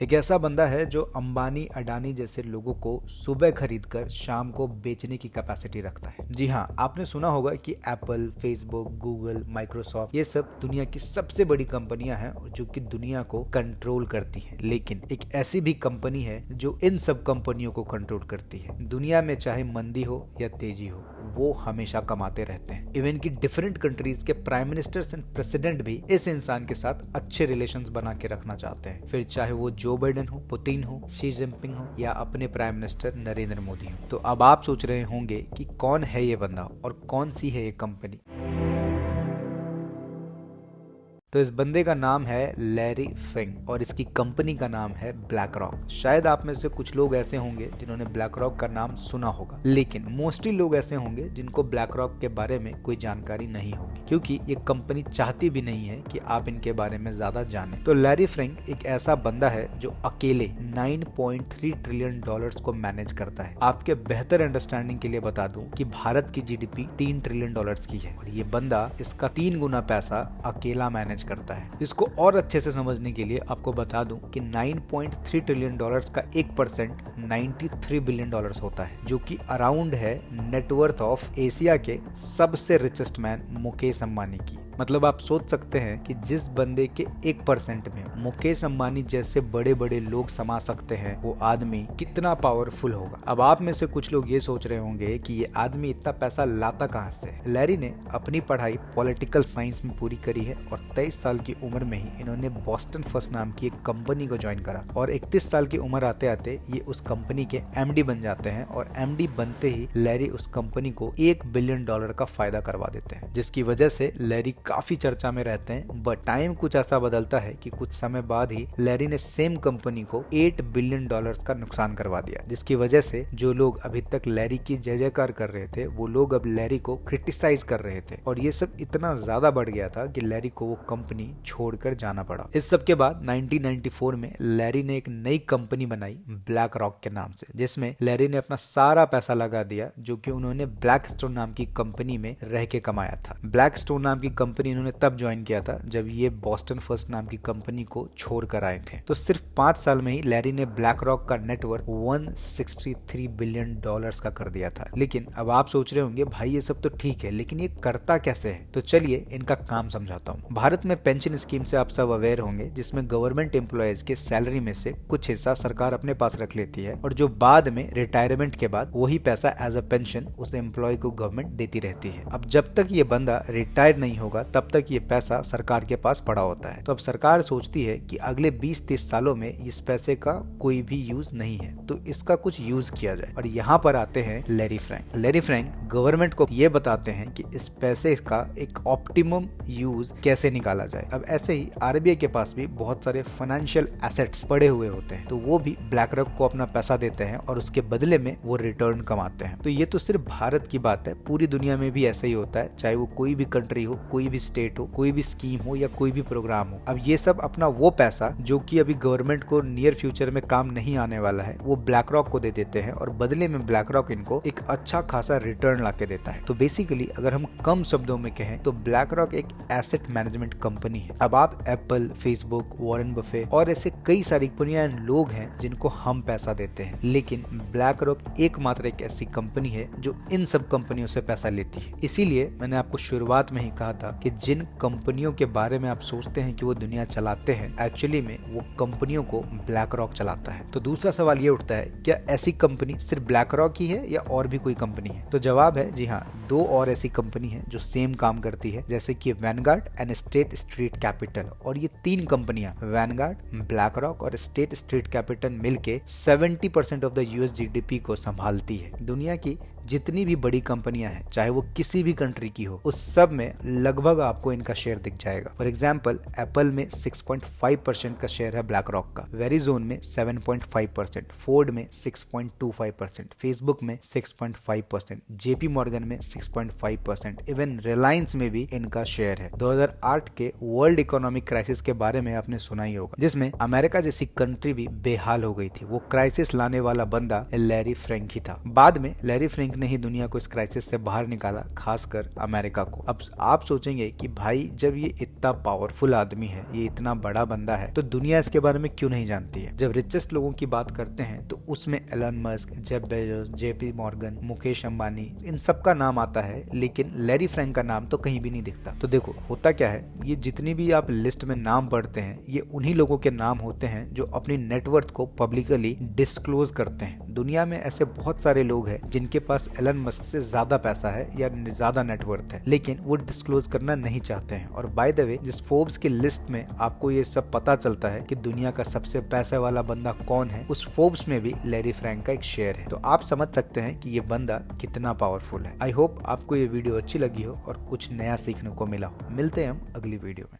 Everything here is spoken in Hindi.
एक ऐसा बंदा है जो अंबानी अडानी जैसे लोगों को सुबह खरीदकर शाम को बेचने की कैपेसिटी रखता है। जी हाँ, आपने सुना होगा कि एप्पल, फेसबुक, गूगल, माइक्रोसॉफ्ट ये सब दुनिया की सबसे बड़ी कंपनियां हैं जो कि दुनिया को कंट्रोल करती हैं। लेकिन एक ऐसी भी कंपनी है जो इन सब कंपनियों को कंट्रोल करती है। दुनिया में चाहे मंदी हो या तेजी हो, वो हमेशा कमाते रहते हैं। इवन की डिफरेंट कंट्रीज के प्राइम मिनिस्टर्स एंड प्रेसिडेंट भी इस इंसान के साथ अच्छे रिलेशंस बना के रखना चाहते हैं, फिर चाहे वो जो बाइडेन हो, पुतिन हो, शी जिनपिंग हो या अपने प्राइम मिनिस्टर नरेंद्र मोदी हो। तो अब आप सोच रहे होंगे कि कौन है ये बंदा और कौन सी है ये कंपनी। तो इस बंदे का नाम है लैरी फिंग और इसकी कंपनी का नाम है ब्लैक रॉक। शायद आप में से कुछ लोग ऐसे होंगे जिन्होंने ब्लैक रॉक का नाम सुना होगा, लेकिन मोस्टली लोग ऐसे होंगे जिनको ब्लैक रॉक के बारे में कोई जानकारी नहीं होगी, क्योंकि ये कंपनी चाहती भी नहीं है कि आप इनके बारे में ज्यादा जानें। तो लैरी फिंग एक ऐसा बंदा है जो अकेले 9.3 ट्रिलियन डॉलर्स को मैनेज करता है। आपके बेहतर अंडरस्टैंडिंग के लिए बता दूं कि भारत की जीडीपी 3 ट्रिलियन डॉलर्स की है और ये बंदा इसका 3 गुना पैसा अकेला मैनेज करता है। इसको और अच्छे से समझने के लिए आपको बता दूं कि 9.3 ट्रिलियन डॉलर्स का 1% 93 बिलियन डॉलर्स होता है, जो कि अराउंड है नेटवर्थ ऑफ एशिया के सबसे रिचेस्ट मैन मुकेश अंबानी की। मतलब आप सोच सकते हैं कि जिस बंदे के 1% में मुकेश अंबानी जैसे बड़े बड़े लोग समा सकते हैं, वो आदमी कितना पावरफुल होगा। अब आप में से कुछ लोग ये सोच रहे होंगे कि ये आदमी इतना पैसा लाता कहां से। लैरी ने अपनी पढ़ाई पॉलिटिकल साइंस में पूरी करी है और 23 साल की उम्र में ही इन्होंने बॉस्टन फर्स्ट नाम की एक कंपनी को ज्वाइन करा और 31 साल की उम्र आते आते ये उस कंपनी के एमडी बन जाते हैं और एमडी बनते ही लैरी उस कंपनी को $1 बिलियन का फायदा करवा देते हैं, जिसकी वजह से लैरी काफी चर्चा में रहते हैं। बट टाइम कुछ ऐसा बदलता है कि कुछ समय बाद ही लैरी ने सेम कंपनी को $8 बिलियन का नुकसान करवा दिया, जिसकी वजह से जो लोग अभी तक लैरी की जय जयकार कर रहे थे वो लोग अब लैरी को क्रिटिसाइज कर रहे थे और ये सब इतना ज्यादा बढ़ गया था कि लैरी को वो कंपनी छोड़कर जाना पड़ा। इस सब के बाद 1994 में लैरी ने एक नई कंपनी बनाई ब्लैक रॉक के नाम से, जिसमें लैरी ने अपना सारा पैसा लगा दिया जो कि उन्होंने ब्लैकस्टोन नाम की कंपनी में रह के कमाया था। ब्लैकस्टोन नाम की कंपनी इन्होंने तब ज्वाइन किया था जब ये बॉस्टन फर्स्ट नाम की कंपनी को छोड़ कर आए थे। तो सिर्फ 5 साल में ही लैरी ने ब्लैक रॉक का नेटवर्थ $163 बिलियन का कर दिया था। लेकिन अब आप सोच रहे होंगे भाई ये सब तो ठीक है, लेकिन ये करता कैसे है। तो चलिए इनका काम समझाता हूँ। भारत में पेंशन स्कीम से आप सब अवेयर होंगे, जिसमें गवर्नमेंट एम्प्लॉयज के सैलरी में से कुछ हिस्सा सरकार अपने पास रख लेती है और जो बाद में रिटायरमेंट के बाद वही पैसा एज अ पेंशन उस एम्प्लॉय को गवर्नमेंट देती रहती है। अब जब तक ये बंदा रिटायर नहीं होगा तब तक ये पैसा सरकार के पास पड़ा होता है। तो अब सरकार सोचती है कि अगले 20-30 सालों में इस पैसे का कोई भी यूज नहीं है, तो इसका कुछ यूज किया जाए। और यहाँ पर आते हैं Larry Frank. Larry Frank government को ये बताते हैं कि इस पैसे का एक ऑप्टिमम यूज कैसे निकाला जाए। अब ऐसे ही आरबीआई के पास भी बहुत सारे फाइनेंशियल एसेट्स पड़े हुए होते हैं, तो वो भी ब्लैक रॉक को अपना पैसा देते हैं और उसके बदले में वो रिटर्न कमाते हैं। तो ये तो सिर्फ भारत की बात है, पूरी दुनिया में भी ऐसा ही होता है, चाहे वो कोई भी कंट्री हो, कोई भी स्टेट हो, कोई भी स्कीम हो या कोई भी प्रोग्राम हो। अब ये सब अपना वो पैसा जो कि अभी गवर्नमेंट को नियर फ्यूचर में काम नहीं आने वाला है, वो ब्लैक रॉक को दे देते हैं और बदले में ब्लैक रॉक इनको एक अच्छा खासा रिटर्न ला के देता है। तो बेसिकली अगर हम कम शब्दों में कहें तो ब्लैक रॉक एक एसेट मैनेजमेंट कंपनी है। अब आप एप्पल, फेसबुक, वॉरेन बफे और ऐसे कई सारी कंपनियां लोग हैं जिनको हम पैसा देते हैं, लेकिन ब्लैक रॉक एकमात्र एक ऐसी कंपनी है जो इन सब कंपनियों से पैसा लेती है। इसीलिए मैंने आपको शुरुआत में ही कहा था कि जिन कंपनियों के बारे में आप सोचते हैं कि वो दुनिया चलाते हैं, एक्चुअली में वो कंपनियों को ब्लैक रॉक चलाता है। तो दूसरा सवाल ये उठता है, क्या ऐसी कंपनी सिर्फ ब्लैक रॉक ही है या और भी कोई कंपनी है? तो जवाब है जी हाँ, 2 और ऐसी कंपनी है जो सेम काम करती है, जैसे कि Vanguard and state street capital. और ये 3 कंपनियां वैनगार्ड, ब्लैक रॉक और स्टेट स्ट्रीट कैपिटल मिलके 70% ऑफ द यूएस जीडीपी को संभालती है। दुनिया की जितनी भी बड़ी कंपनियां हैं, चाहे वो किसी भी कंट्री की हो, उस सब में लगभग आपको इनका शेयर दिख जाएगा। फॉर एग्जांपल एप्पल में 6.5% का शेयर है ब्लैक रॉक का, वेरिजोन में 7.5%, फोर्ड में 6.25%, फेसबुक में 6.5%, जेपी मॉर्गन में 6.5%, इवन रिलायंस में भी इनका शेयर है। 2008 के वर्ल्ड इकोनॉमिक क्राइसिस के बारे में आपने सुना ही होगा, जिसमें अमेरिका जैसी कंट्री भी बेहाल हो गई थी। वो क्राइसिस लाने वाला बंदा लैरी फ्रैंक ही था। बाद में लैरी फ्रैंक फ्रैंक ने ही दुनिया को इस क्राइसिस से बाहर निकाला, खासकर अमेरिका को। अब आप सोचेंगे कि भाई जब ये इतना पावरफुल आदमी है, ये इतना बड़ा बंदा है, तो दुनिया इसके बारे में क्यों नहीं जानती है। जब रिचेस्ट लोगों की बात करते हैं तो उसमें Elon Musk, Jeff Bezos, JP Morgan, Mukesh Ambani, इन सब का नाम आता है, लेकिन लैरी फ्रैंक का नाम तो कहीं भी नहीं दिखता। तो देखो होता क्या है, ये जितनी भी आप लिस्ट में नाम पढ़ते हैं, ये उन्हीं लोगों के नाम होते हैं जो अपनी नेटवर्थ को पब्लिकली डिस्क्लोज करते हैं। दुनिया में ऐसे बहुत सारे लोग हैं जिनके पास एलन मस्क से ज्यादा पैसा है या ज्यादा नेटवर्थ है, लेकिन वो डिस्क्लोज करना नहीं चाहते हैं। और बाय द वे, जिस फोर्ब्स की लिस्ट में आपको ये सब पता चलता है कि दुनिया का सबसे पैसे वाला बंदा कौन है, उस फोर्ब्स में भी लैरी फ्रैंक का एक शेयर है। तो आप समझ सकते हैं कि ये बंदा कितना पावरफुल है। आई होप आपको ये वीडियो अच्छी लगी हो और कुछ नया सीखने को मिला हो। मिलते हैं हम अगली वीडियो में।